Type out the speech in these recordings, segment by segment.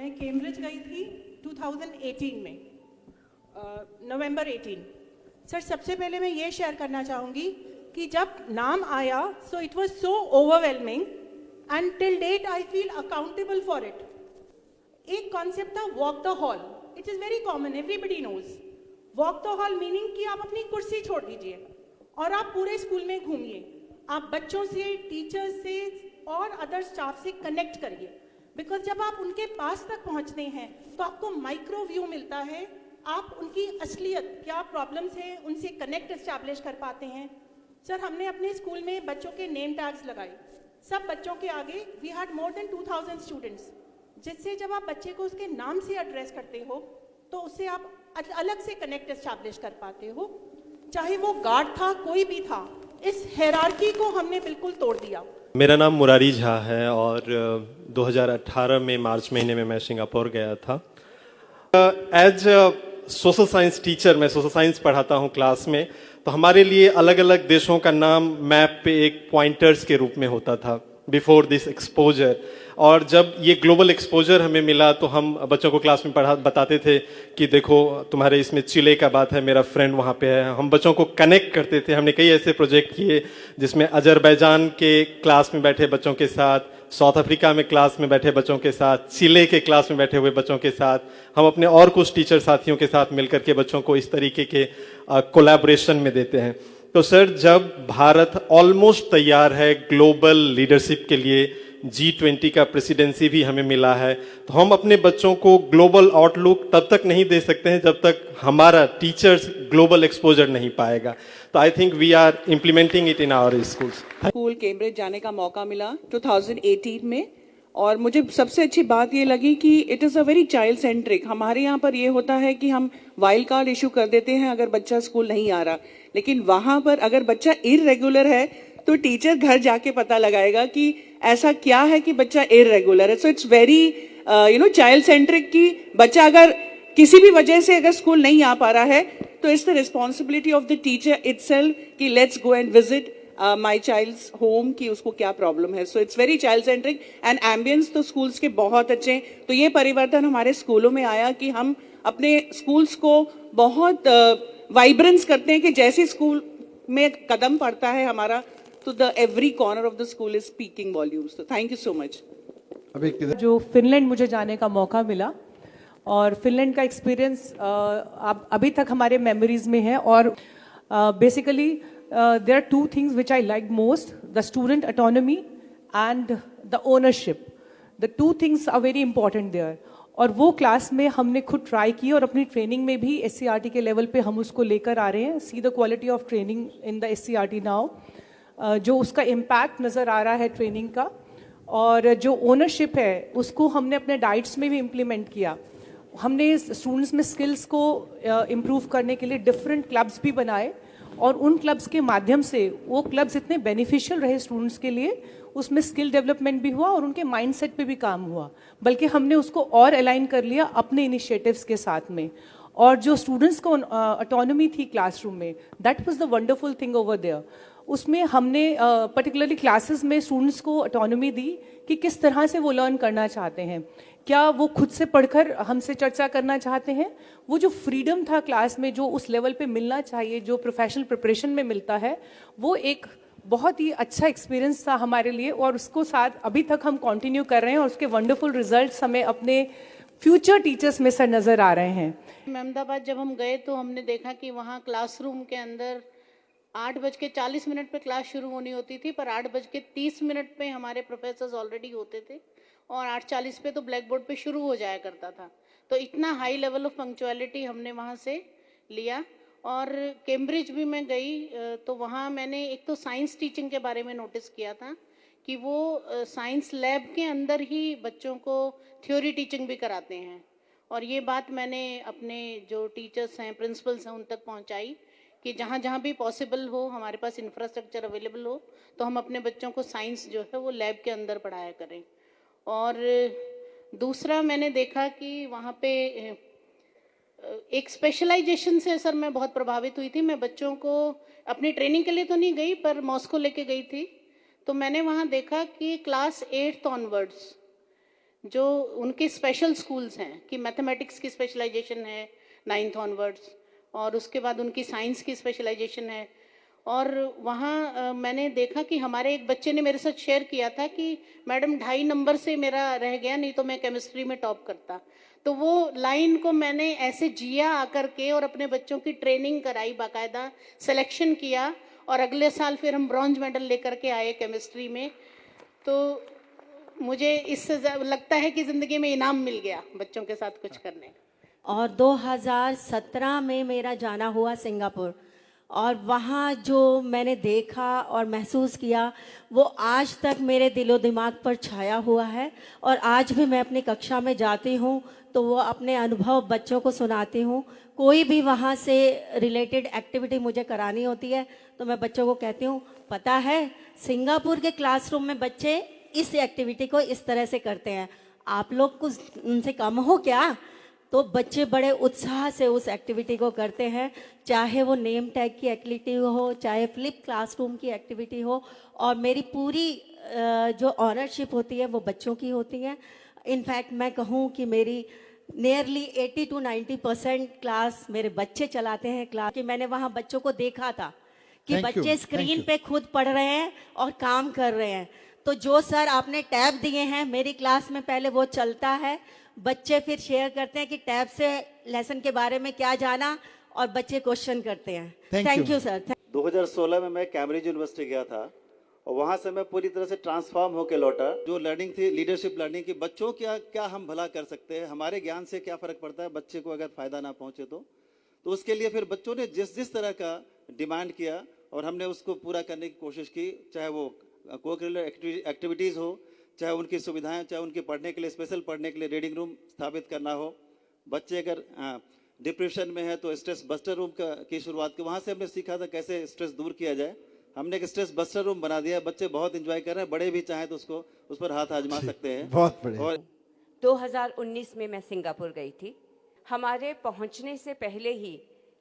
मैं कैम्ब्रिज गई थी 2018 में, नवंबर 18। सर, सबसे पहले मैं ये शेयर करना चाहूँगी कि जब नाम आया so it was so overwhelming and till date I feel accountable for it. एक कॉन्सेप्ट था walk the hall, it is very common, everybody knows. Walk the hall meaning कि आप अपनी कुर्सी छोड़ दीजिए और आप पूरे स्कूल में घूमिए, आप बच्चों से, टीचर्स से और अदर स्टाफ से कनेक्ट करिए। बिकॉज जब आप उनके पास तक पहुंचते हैं तो आपको माइक्रो व्यू मिलता है, आप उनकी असलियत, क्या प्रॉब्लम्स हैं, उनसे कनेक्ट एस्टैब्लिश कर पाते हैं। सर, हमने अपने स्कूल में बच्चों के नेम टैग्स लगाए, सब बच्चों के आगे we had more than 2000 students, जिससे जब आप बच्चे को उसके नाम से एड्रेस करते हो तो उससे आप अलग से कनेक्ट एस्टैब्लिश कर पाते हो, चाहे वो गार्ड था, कोई भी था। इस हायरार्की को हमने बिल्कुल तोड़ दिया। मेरा नाम मुरारी झा है और 2018 में मार्च महीने में मैं सिंगापुर गया था। एज सोशल साइंस टीचर मैं सोशल साइंस पढ़ाता हूँ क्लास में, तो हमारे लिए अलग अलग देशों का नाम मैप पे एक पॉइंटर्स के रूप में होता था बिफोर दिस एक्सपोजर। और जब ये ग्लोबल एक्सपोजर हमें मिला तो हम बच्चों को क्लास में बताते थे कि देखो तुम्हारे इसमें चिले का बात है, मेरा फ्रेंड वहाँ पे है। हम बच्चों को कनेक्ट करते थे। हमने कई ऐसे प्रोजेक्ट किए जिसमें अजरबैजान के क्लास में बैठे बच्चों के साथ, साउथ अफ्रीका में क्लास में बैठे बच्चों के साथ, चिले के क्लास में बैठे हुए बच्चों के साथ, हम अपने और कुछ टीचर साथियों के साथ मिलकर के बच्चों को इस तरीके के कोलैबोरेशन में देते हैं। तो सर, जब भारत ऑलमोस्ट तैयार है ग्लोबल लीडरशिप के लिए, G20 का प्रेसिडेंसी भी हमें मिला है, तो हम अपने बच्चों को ग्लोबल आउटलुक तब तक नहीं दे सकते हैं जब तक हमारा टीचर्स ग्लोबल एक्सपोजर नहीं पाएगा। तो I think we are implementing it in our schools. School Cambridge जाने का मौका मिला 2018 में, और मुझे सबसे अच्छी बात ये लगी कि it is a very child centric. हमारे यहाँ पर ये होता है कि हम वाइल्ड कार्ड इशू कर देते हैं अगर बच्चा स्कूल नहीं आ रहा, लेकिन वहाँ पर अगर बच्चा इररेगुलर है तो टीचर घर जाके पता लगाएगा कि ऐसा क्या है कि बच्चा इररेगुलर है। So it's very child centric कि बच्चा अगर किसी भी वजह से अगर स्कूल नहीं आ पा रहा है तो it's the responsibility of the teacher itself कि let's go and visit my child's home कि उसको क्या प्रॉब्लम है। So it's very child centric and ambience तो स्कूल्स के बहुत अच्छे हैं। तो ये परिवर्तन हमारे स्कूलों में आया कि हम अपने स्कूल्स को बहुत वाइब्रेंस करते हैं कि जैसे स्कूल में कदम पड़ता है हमारा तो the every corner of the school is speaking volumes. तो थैंक यू सो मच। जो फिनलैंड मुझे जाने का मौका मिला और फिनलैंड का एक्सपीरियंस अभी तक हमारे मेमोरीज में है। और basically there are two things which I liked most: the student autonomy and the ownership. The two things are very important there. और वो क्लास में हमने खुद ट्राई की और अपनी ट्रेनिंग में भी SCRT के लेवल पे हम उसको लेकर आ रहे हैं। See the quality of training in the SCRT now, जो उसका इम्पैक्ट नज़र आ रहा है ट्रेनिंग का। और जो ओनरशिप है उसको हमने अपने डाइट्स में भी इम्प्लीमेंट किया। हमने स्टूडेंट्स में स्किल्स को इम्प्रूव करने के लिए डिफरेंट क्लब्स भी बनाए और उन क्लब्स के माध्यम से वो क्लब्स इतने बेनिफिशियल रहे स्टूडेंट्स के लिए, उसमें स्किल डेवलपमेंट भी हुआ और उनके माइंडसेट पे भी काम हुआ। बल्कि हमने उसको और अलाइन कर लिया अपने इनिशिएटिव्स के साथ में। और जो स्टूडेंट्स को ऑटोनॉमी थी क्लासरूम में, that was the wonderful thing over there. उसमें हमने पर्टिकुलरली क्लासेस में स्टूडेंट्स को ऑटोनॉमी दी कि किस तरह से वो लर्न करना चाहते हैं, क्या वो खुद से पढ़कर हमसे चर्चा करना चाहते हैं। वो जो फ्रीडम था क्लास में, जो उस लेवल पे मिलना चाहिए, जो प्रोफेशनल प्रिपरेशन में मिलता है, वो एक बहुत ही अच्छा एक्सपीरियंस था हमारे लिए। और उसको साथ अभी तक हम कंटिन्यू कर रहे हैं और उसके वंडरफुल रिजल्ट्स हमें अपने फ्यूचर टीचर्स में से नज़र आ रहे हैं। अहमदाबाद जब हम गए तो हमने देखा कि वहाँ क्लासरूम के अंदर 8:40 पे क्लास शुरू होनी होती थी, पर 8:30 पे हमारे प्रोफेसर्स ऑलरेडी होते थे और 8:40 पे तो ब्लैक बोर्ड पे शुरू हो जाया करता था। तो इतना हाई लेवल ऑफ पंक्चुअलिटी हमने वहाँ से लिया। और कैम्ब्रिज भी मैं गई तो वहाँ मैंने एक तो साइंस टीचिंग के बारे में नोटिस किया था कि वो साइंस लैब के अंदर ही बच्चों को थ्योरी टीचिंग भी कराते हैं। और ये बात मैंने अपने जो टीचर्स हैं, प्रिंसिपल्स हैं, उन तक पहुँचाई कि जहाँ जहाँ भी पॉसिबल हो, हमारे पास इंफ्रास्ट्रक्चर अवेलेबल हो, तो हम अपने बच्चों को साइंस जो है वो लैब के अंदर पढ़ाया करें। और दूसरा मैंने देखा कि वहाँ पे एक स्पेशलाइजेशन से सर मैं बहुत प्रभावित हुई थी। मैं बच्चों को अपनी ट्रेनिंग के लिए तो नहीं गई, पर मॉस्को लेके गई थी। तो मैंने वहाँ देखा कि क्लास 8th ऑनवर्ड्स जो उनके स्पेशल स्कूल्स हैं कि मैथमेटिक्स की स्पेशलाइजेशन है 9th ऑनवर्ड्स, और उसके बाद उनकी साइंस की स्पेशलाइजेशन है। और वहाँ मैंने देखा कि हमारे एक बच्चे ने मेरे साथ शेयर किया था कि मैडम 2.5 नंबर से मेरा रह गया, नहीं तो मैं केमिस्ट्री में टॉप करता। तो वो लाइन को मैंने ऐसे जिया आकर के और अपने बच्चों की ट्रेनिंग कराई, बाकायदा सिलेक्शन किया, और अगले साल फिर हम ब्रॉन्ज मेडल लेकर के आए केमिस्ट्री में। तो मुझे इससे लगता है कि ज़िंदगी में इनाम मिल गया बच्चों के साथ कुछ करने का। और 2017 में मेरा जाना हुआ सिंगापुर, और वहाँ जो मैंने देखा और महसूस किया वो आज तक मेरे दिलो दिमाग पर छाया हुआ है। और आज भी मैं अपनी कक्षा में जाती हूँ तो वो अपने अनुभव बच्चों को सुनाती हूँ। कोई भी वहाँ से रिलेटेड एक्टिविटी मुझे करानी होती है तो मैं बच्चों को कहती हूँ, पता है सिंगापुर के क्लासरूम में बच्चे इस एक्टिविटी को इस तरह से करते हैं, आप लोग कुछ उनसे कम हो क्या? तो बच्चे बड़े उत्साह से उस एक्टिविटी को करते हैं, चाहे वो नेम टैग की एक्टिविटी हो, चाहे फ्लिप क्लासरूम की एक्टिविटी हो। और मेरी पूरी जो ऑनरशिप होती है वो बच्चों की होती है। इनफैक्ट मैं कहूँ कि मेरी नियरली 80 to 90% क्लास मेरे बच्चे चलाते हैं क्लास। कि मैंने वहाँ बच्चों को देखा था कि Thank you, बच्चे thank स्क्रीन you. पे खुद पढ़ रहे हैं और काम कर रहे हैं। तो जो सर आपने टैब दिए हैं मेरी क्लास में पहले वो चलता है, बच्चे फिर शेयर करते हैं कि टैब से लेसन के बारे में क्या जाना, और बच्चे क्वेश्चन करते हैं। Thank thank you. You sir. 2016 में मैं कैम्ब्रिज यूनिवर्सिटी गया था और वहाँ से मैं पूरी तरह से ट्रांसफॉर्म होकर लौटा। जो लर्निंग थी, लीडरशिप लर्निंग की, बच्चों क्या क्या हम भला कर सकते हैं, हमारे ज्ञान से क्या फ़र्क पड़ता है बच्चे को अगर फ़ायदा ना पहुँचे तो उसके लिए फिर बच्चों ने जिस जिस तरह का डिमांड किया और हमने उसको पूरा करने की कोशिश की, चाहे वो को-करिकुलर एक्टिविटीज़ हो, चाहे उनकी सुविधाएं, चाहे उनके पढ़ने के लिए, स्पेशल पढ़ने के लिए रीडिंग रूम स्थापित करना हो। बच्चे अगर डिप्रेशन में है तो स्ट्रेस बस्टर रूम की शुरुआत की, वहाँ से हमने सीखा था कैसे स्ट्रेस दूर किया जाए। हमने एक स्ट्रेस बस्टर रूम बना दिया, बच्चे बहुत इंजॉय कर रहे हैं, बड़े भी चाहें तो उसको उस पर हाथ आजमा सकते हैं। बहुत बढ़िया। और 2019 में मैं सिंगापुर गई थी। हमारे पहुंचने से पहले ही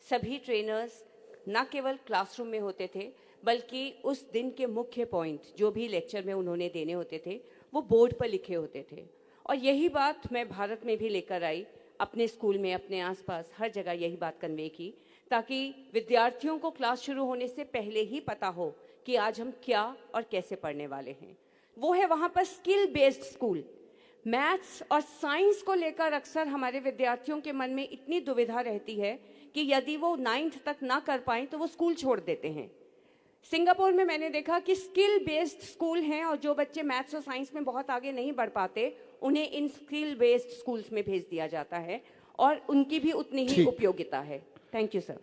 सभी ट्रेनर्स न केवल क्लासरूम में होते थे बल्कि उस दिन के मुख्य पॉइंट जो भी लेक्चर में उन्होंने देने होते थे वो बोर्ड पर लिखे होते थे। और यही बात मैं भारत में भी लेकर आई, अपने स्कूल में, अपने आसपास हर जगह यही बात कन्वे की, ताकि विद्यार्थियों को क्लास शुरू होने से पहले ही पता हो कि आज हम क्या और कैसे पढ़ने वाले हैं। वो है वहाँ पर स्किल बेस्ड स्कूल। मैथ्स और साइंस को लेकर अक्सर हमारे विद्यार्थियों के मन में इतनी दुविधा रहती है कि यदि वो 9th तक ना कर पाएं तो वो स्कूल छोड़ देते हैं। सिंगापुर में मैंने देखा कि स्किल बेस्ड स्कूल हैं और जो बच्चे मैथ्स और साइंस में बहुत आगे नहीं बढ़ पाते उन्हें इन स्किल बेस्ड स्कूल्स में भेज दिया जाता है और उनकी भी उतनी ही उपयोगिता है। Thank you sir.